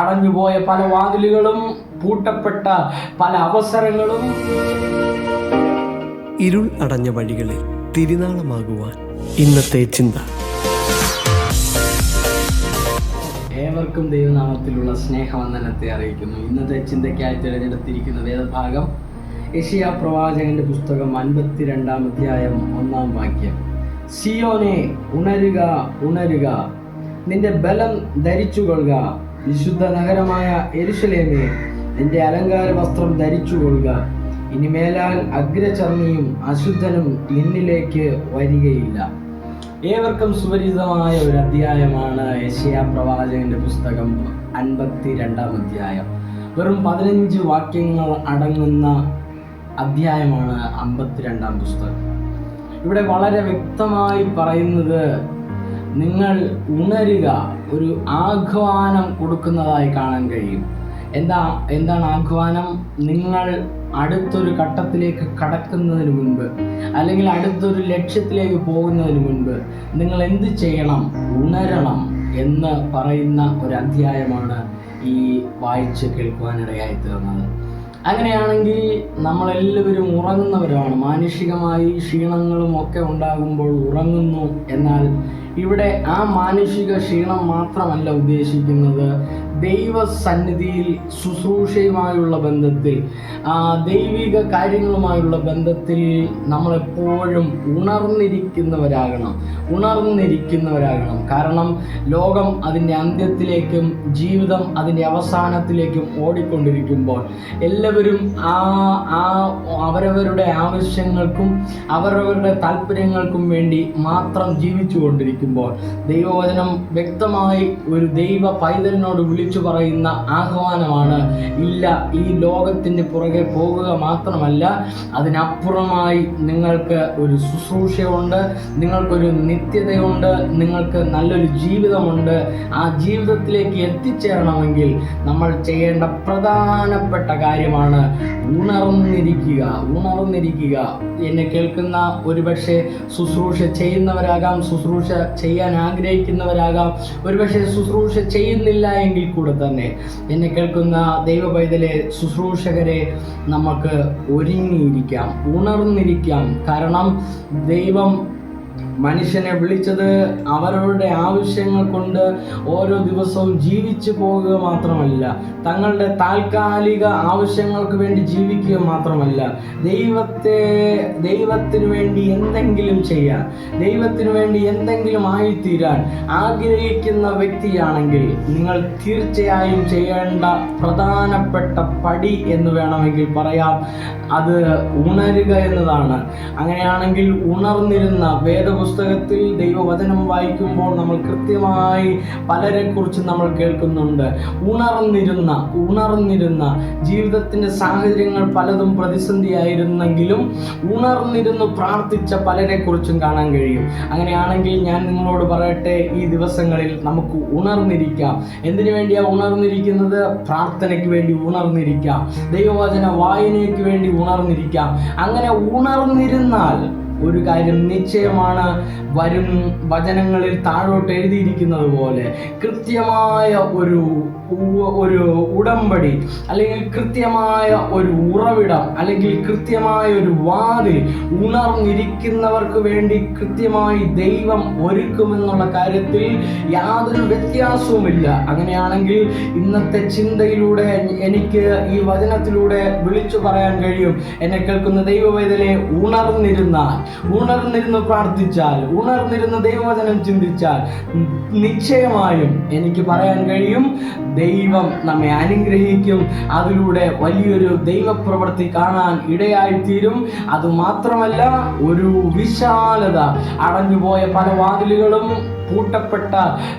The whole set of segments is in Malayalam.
അടഞ്ഞുപോയ പല വാതിലുകളും, പൂട്ടപ്പെട്ട പല അവസരങ്ങളും, ഇരുൾ അടഞ്ഞ വഴികളിൽ തിരുനാളമാകുവാൻ ഇന്നത്തെ ചിന്ത. ഏവർക്കും ദൈവനാമത്തിലുള്ള സ്നേഹവന്ദനത്തെ അറിയിക്കുന്നു. ഇന്നത്തെ ചിന്തയ്ക്കായി തിരഞ്ഞെടുത്തിരിക്കുന്ന വേദഭാഗം യെശയ്യാ പ്രവാചകന്റെ പുസ്തകം 52-ാം അധ്യായം 1-ാം വാക്യം. സിയോനെ, ഉണരുക, ഉണരുക, നിന്റെ ബലം ധരിച്ചുകൊള്ളുക. വിശുദ്ധ നഗരമായ യെരൂശലേമേ, നിന്റെ അലങ്കാര വസ്ത്രം ധരിച്ചുകൊള്ളുക. ഇനിമേലാൽ അഗ്രചർമ്മിയും അശുദ്ധനും നിന്നിലേക്ക് വരികയില്ല. ഏവർക്കും സുപരിചിതമായ ഒരു അധ്യായമാണ് യെശയ്യാ പ്രവാചകന്റെ പുസ്തകം 52-ാം അധ്യായം. വെറും 15 വാക്യങ്ങൾ അടങ്ങുന്ന അധ്യായമാണ് 52-ാം പുസ്തകം. ഇവിടെ വളരെ വ്യക്തമായി പറയുന്നത്, നിങ്ങൾ ഉണരുക, ഒരു ആഹ്വാനം കൊടുക്കുന്നതായി കാണാൻ കഴിയും. എന്താണ് ആഹ്വാനം? നിങ്ങൾ അടുത്തൊരു ഘട്ടത്തിലേക്ക് കടക്കുന്നതിന് മുൻപ്, അല്ലെങ്കിൽ അടുത്തൊരു ലക്ഷ്യത്തിലേക്ക് പോകുന്നതിന് മുൻപ് നിങ്ങൾ എന്ത് ചെയ്യണം? ഉണരണം എന്ന് പറയുന്ന ഒരു അധ്യായമാണ് ഈ വായിച്ച് കേൾക്കുവാനിടയായി തീർന്നത്. അങ്ങനെയാണെങ്കിൽ നമ്മളെല്ലാവരും ഉറങ്ങുന്നവരാണ്. മാനുഷികമായി ക്ഷീണങ്ങളും ഒക്കെ ഉണ്ടാകുമ്പോൾ ഉറങ്ങുന്നു. എന്നാൽ ഇവിടെ ആ മാനുഷിക ക്ഷീണം മാത്രമല്ല ഉദ്ദേശിക്കുന്നത്. ദൈവസന്നിധിയിൽ ശുശ്രൂഷയുമായുള്ള ബന്ധത്തിൽ, ദൈവിക കാര്യങ്ങളുമായുള്ള ബന്ധത്തിൽ നമ്മളെപ്പോഴും ഉണർന്നിരിക്കുന്നവരാകണം. കാരണം ലോകം അതിൻ്റെ അന്ത്യത്തിലേക്കും ജീവിതം അതിൻ്റെ അവസാനത്തിലേക്കും ഓടിക്കൊണ്ടിരിക്കുമ്പോൾ എല്ലാവരും അവരവരുടെ ആവശ്യങ്ങൾക്കും അവരവരുടെ താല്പര്യങ്ങൾക്കും വേണ്ടി മാത്രം ജീവിച്ചു കൊണ്ടിരിക്കുമ്പോൾ ദൈവവചനം വ്യക്തമായി ഒരു ദൈവ പൈതലിനോട് വിളിച്ചു പറയുന്ന ആഹ്വാനമാണ്, ഇല്ല, ഈ ലോകത്തിൻ്റെ പുറകെ പോകുക മാത്രമല്ല, അതിനപ്പുറമായി നിങ്ങൾക്ക് ഒരു ശുശ്രൂഷയുണ്ട്, നിങ്ങൾക്കൊരു നിത്യതയുണ്ട്, നിങ്ങൾക്ക് നല്ലൊരു ജീവിതമുണ്ട്. ആ ജീവിതത്തിലേക്ക് എത്തിച്ചേരണമെങ്കിൽ നമ്മൾ ചെയ്യേണ്ട പ്രധാനപ്പെട്ട കാര്യമാണ് ഉണർന്നിരിക്കുക. എന്നെ കേൾക്കുന്ന ഒരുപക്ഷെ ശുശ്രൂഷ ചെയ്യുന്നവരാകാം, ശുശ്രൂഷ ചെയ്യാൻ ആഗ്രഹിക്കുന്നവരാകാം, ഒരുപക്ഷെ ശുശ്രൂഷ ചെയ്യുന്നില്ല എങ്കിൽ കൂടെ തന്നെ എന്നെ കേൾക്കുന്ന ദൈവ പൈതലെ, ശുശ്രൂഷകരെ, നമുക്ക് ഒരുങ്ങിയിരിക്കാം, ഉണർന്നിരിക്കാം. കാരണം ദൈവം മനുഷ്യനെ വിളിച്ചത് അവരവരുടെ ആവശ്യങ്ങൾ കൊണ്ട് ഓരോ ദിവസവും ജീവിച്ചു പോകുക മാത്രമല്ല, തങ്ങളുടെ താൽക്കാലിക ആവശ്യങ്ങൾക്ക് വേണ്ടി ജീവിക്കുക മാത്രമല്ല, ദൈവത്തിനു വേണ്ടി എന്തെങ്കിലും ചെയ്യാൻ, ദൈവത്തിനു വേണ്ടി എന്തെങ്കിലും ആയിത്തീരാൻ ആഗ്രഹിക്കുന്ന വ്യക്തിയാണെങ്കിൽ നിങ്ങൾ തീർച്ചയായും ചെയ്യേണ്ട പ്രധാനപ്പെട്ട പടി എന്ന് വേണമെങ്കിൽ പറയാം, അത് ഉണരുക എന്നതാണ്. അങ്ങനെയാണെങ്കിൽ ഉണർന്നിരുന്ന വേദപുസ്തകത്തിൽ ദൈവവചനം വായിക്കുമ്പോൾ നമ്മൾ കൃത്യമായി പലരെക്കുറിച്ച് നമ്മൾ കേൾക്കുന്നുണ്ട്. ഉണർന്നിരുന്ന ജീവിതത്തിൻ്റെ സാഹചര്യങ്ങൾ പലതും പ്രതിസന്ധിയായിരുന്നെങ്കിലും ഉണർന്നിരുന്ന് പ്രാർത്ഥിച്ച പലരെക്കുറിച്ചും കാണാൻ കഴിയും. അങ്ങനെയാണെങ്കിൽ ഞാൻ നിങ്ങളോട് പറയട്ടെ, ഈ ദിവസങ്ങളിൽ നമുക്ക് ഉണർന്നിരിക്കാം. എന്തിനു വേണ്ടിയാണ് ഉണർന്നിരിക്കുന്നത്? പ്രാർത്ഥനയ്ക്ക് വേണ്ടി ഉണർന്നിരിക്കാം, ദൈവവചന വായനയ്ക്ക് വേണ്ടി ഉണർന്നിരിക്കാം. അങ്ങനെ ഉണർന്നിരുന്നാൽ ഒരു കാര്യം നിശ്ചയമാണ്, വരും വചനങ്ങളിൽ താഴോട്ട് എഴുതിയിരിക്കുന്നത് പോലെ കൃത്യമായ ഒരു ഉടമ്പടി, അല്ലെങ്കിൽ കൃത്യമായ ഒരു ഉറവിടം, അല്ലെങ്കിൽ കൃത്യമായ ഒരു വാതിൽ ഉണർന്നിരിക്കുന്നവർക്ക് വേണ്ടി കൃത്യമായി ദൈവം ഒരുക്കുമെന്നുള്ള കാര്യത്തിൽ യാതൊരു വ്യത്യാസവുമില്ല. അങ്ങനെയാണെങ്കിൽ ഇന്നത്തെ ചിന്തയിലൂടെ എനിക്ക് ഈ വചനത്തിലൂടെ വിളിച്ചു പറയാൻ കഴിയും, എന്നെ കേൾക്കുന്ന ദൈവവേദനെ, ഉണർന്നിരുന്ന് പ്രാർത്ഥിച്ചാൽ, ഉണർന്നിരുന്ന് ദൈവവചനം ചിന്തിച്ചാൽ നിശ്ചയമായും എനിക്ക് പറയാൻ കഴിയും, ദൈവം നമ്മെ അനുഗ്രഹിക്കും. അതിലൂടെ വലിയൊരു ദൈവപ്രവൃത്തി കാണാൻ ഇടയായിത്തീരും. അതുമാത്രമല്ല, ഒരു വിശാലത, അടഞ്ഞുപോയ പല വാതിലുകളും, പൂട്ടപ്പെട്ട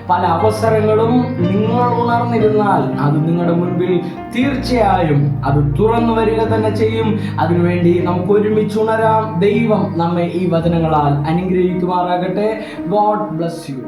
പല അവസരങ്ങളും നിങ്ങൾ ഉണർന്നിരുന്നാൽ അത് നിങ്ങളുടെ മുൻപിൽ തീർച്ചയായും അത് തുറന്നു വരിക തന്നെ ചെയ്യും. അതിനുവേണ്ടി നമുക്ക് ഒരുമിച്ച് ഉണരാം. ദൈവം നമ്മെ ഈ വചനങ്ങളാൽ അനുഗ്രഹിക്കുമാറാകട്ടെ. God bless you.